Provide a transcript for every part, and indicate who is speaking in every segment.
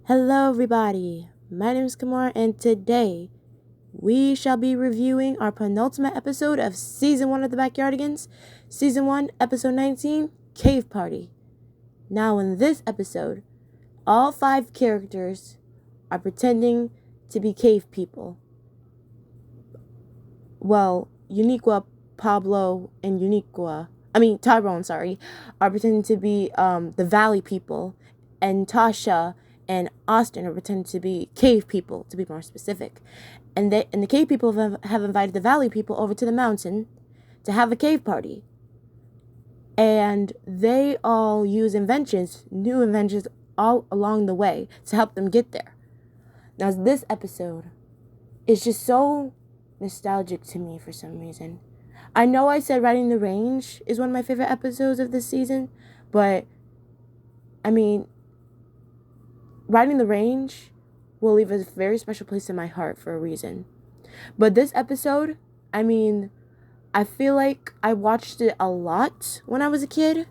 Speaker 1: Hello, everybody. My name is Kamar, and today we shall be reviewing our penultimate episode of Season 1 of the Backyardigans, Season 1, Episode 19, Cave Party. Now, in this episode, all 5 characters are pretending to be cave people. Well, Uniqua, Pablo, and Tyrone, are pretending to be the Valley people, and Tasha and Austin are pretending to be cave people, to be more specific. And the cave people have invited the Valley people over to the mountain to have a cave party. And they all use new inventions all along the way to help them get there. Now, this episode is just so nostalgic to me for some reason. I know I said Riding the Range is one of my favorite episodes of this season, but Riding the Range will leave a very special place in my heart for a reason. But this episode, I feel like I watched it a lot when I was a kid.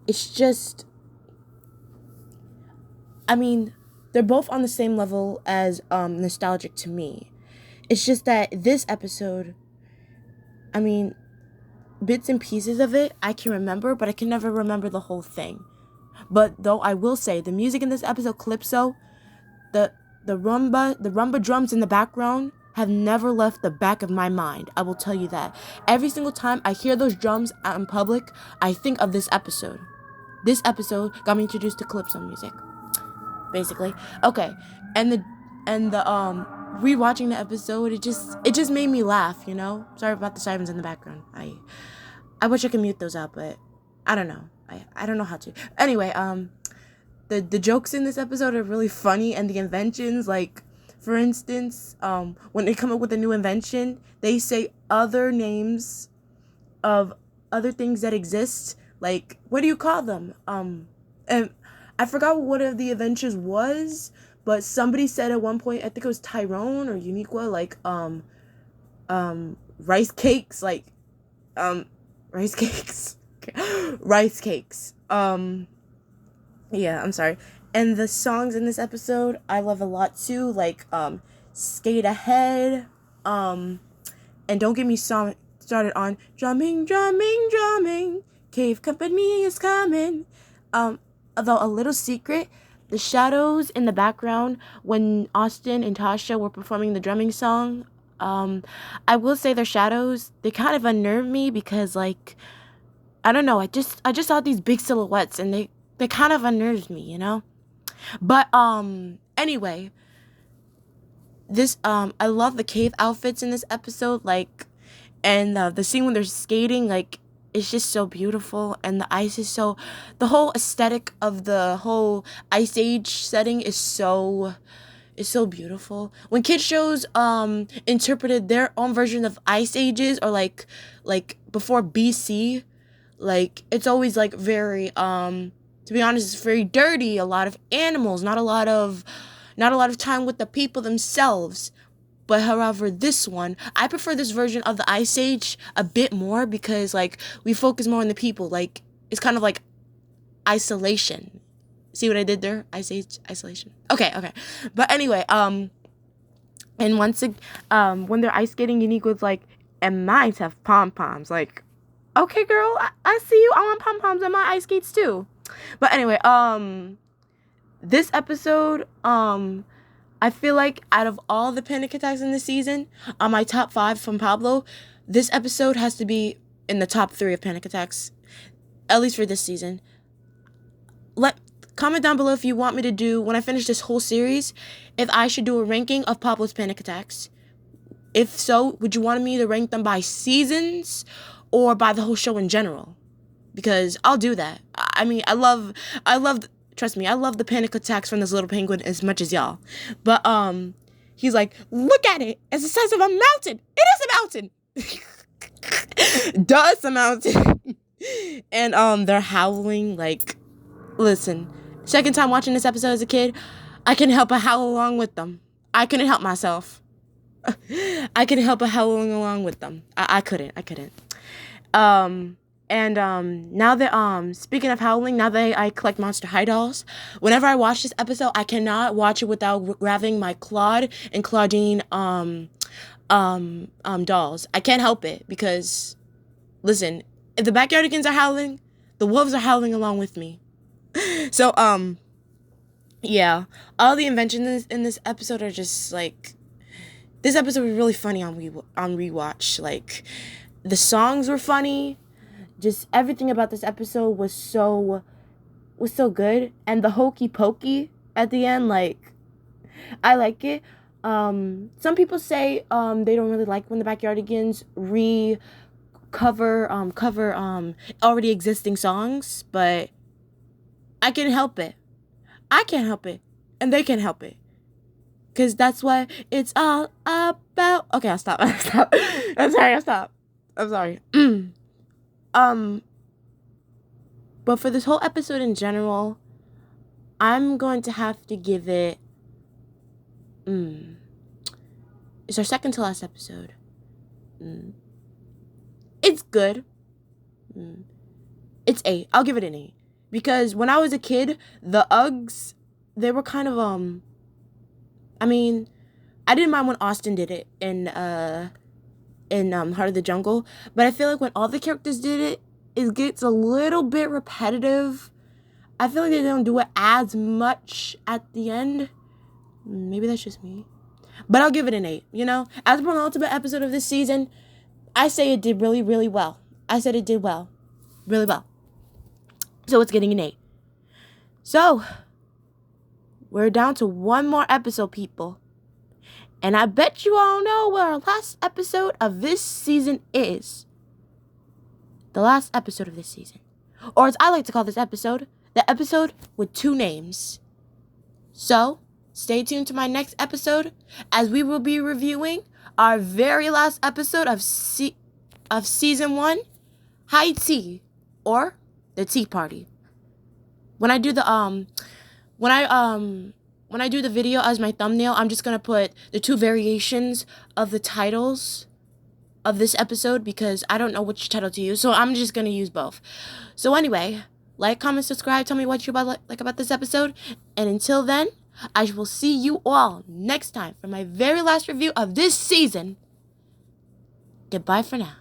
Speaker 1: It's just, they're both on the same level as nostalgic to me. It's just that this episode, bits and pieces of it I can remember, but I can never remember the whole thing. But though I will say, the music in this episode, Calypso, the rumba drums in the background have never left the back of my mind. I will tell you that. Every single time I hear those drums out in public, I think of this episode. This episode got me introduced to Calypso music, basically. Okay, and the rewatching the episode, it just made me laugh, you know? Sorry about the sirens in the background. I wish I could mute those out, but I don't know. I don't know how to. Anyway, the jokes in this episode are really funny, and the inventions, like, for instance, when they come up with a new invention, they say other names of other things that exist. Like, what do you call them? And I forgot what one of the inventions was, but somebody said at one point, I think it was Tyrone or Uniqua, like, rice cakes, like, rice cakes. Rice cakes. Yeah, I'm sorry. And the songs in this episode I love a lot too, like Skate Ahead, and don't get me started on drumming, drumming, drumming, Cave Company is coming. Although a little secret, the shadows in the background when Austin and Tasha were performing the drumming song, I will say their shadows, they kind of unnerved me because, like, I don't know, I just saw these big silhouettes and they kind of unnerved me, you know? But, anyway, this, I love the cave outfits in this episode, like, and, the scene when they're skating, like, it's just so beautiful, and the ice is the whole aesthetic of the whole Ice Age setting is so beautiful. When kid shows, interpreted their own version of Ice Ages, or, like, before BC, like, it's always, like, very, to be honest, it's very dirty. A lot of animals, not a lot of time with the people themselves. But however, this one, I prefer this version of the Ice Age a bit more because, like, we focus more on the people. Like, it's kind of like isolation. See what I did there? Ice Age, isolation. Okay. But anyway, and once when they're ice skating, Unique's like, and mine have pom-poms. Like, okay, girl, I see you. I want pom-poms on my ice skates too. But anyway, this episode, I feel like out of all the panic attacks in this season, on my top 5 from Pablo, this episode has to be in the top 3 of panic attacks, at least for this season. Comment down below if you want me to do, when I finish this whole series, if I should do a ranking of Pablo's panic attacks. If so, would you want me to rank them by seasons or by the whole show in general? Because I'll do that. Trust me, I love the panic attacks from this little penguin as much as y'all. But, he's like, look at it. It's the size of a mountain. It is a mountain. Duh, it's a mountain. And, they're howling, like, listen, second time watching this episode as a kid, I couldn't help but howl along with them. I couldn't help myself. I couldn't help but howling along with them. I couldn't. And now that speaking of howling, now that I collect Monster High dolls, whenever I watch this episode, I cannot watch it without grabbing my Claude and Claudine dolls. I can't help it because, listen, if the Backyardigans are howling, the wolves are howling along with me. So yeah, all the inventions in this episode are just like, this episode was really funny on rewatch. Like, the songs were funny. Just everything about this episode was so good. And the hokey pokey at the end, like, I like it. Some people say they don't really like when the Backyardigans cover already existing songs, but I can help it. I can't help it, and they can't help it, cause that's what it's all about. Okay, I'll stop. I'm sorry. But for this whole episode in general, I'm going to have to give it. It's our second to last episode. It's good. It's 8. I'll give it an 8. Because when I was a kid, the Uggs, they were kind of, I mean, I didn't mind when Austin did it in Heart of the Jungle. But I feel like when all the characters did it, it gets a little bit repetitive. I feel like they don't do it as much at the end. Maybe that's just me. But I'll give it an 8, you know? As a penultimate episode of this season, I say it did really, really well. I said it did well. Really well. So it's getting an 8. So, we're down to one more episode, people. And I bet you all know where our last episode of this season is. The last episode of this season. Or as I like to call this episode, the episode with 2 names. So, stay tuned to my next episode as we will be reviewing our very last episode of season 1, High Tea, or the Tea Party. When I do the when I do the video as my thumbnail, I'm just gonna put the 2 variations of the titles of this episode because I don't know which title to use, so I'm just gonna use both. So anyway, like, comment, subscribe, tell me what you like about this episode, and until then, I will see you all next time for my very last review of this season. Goodbye for now.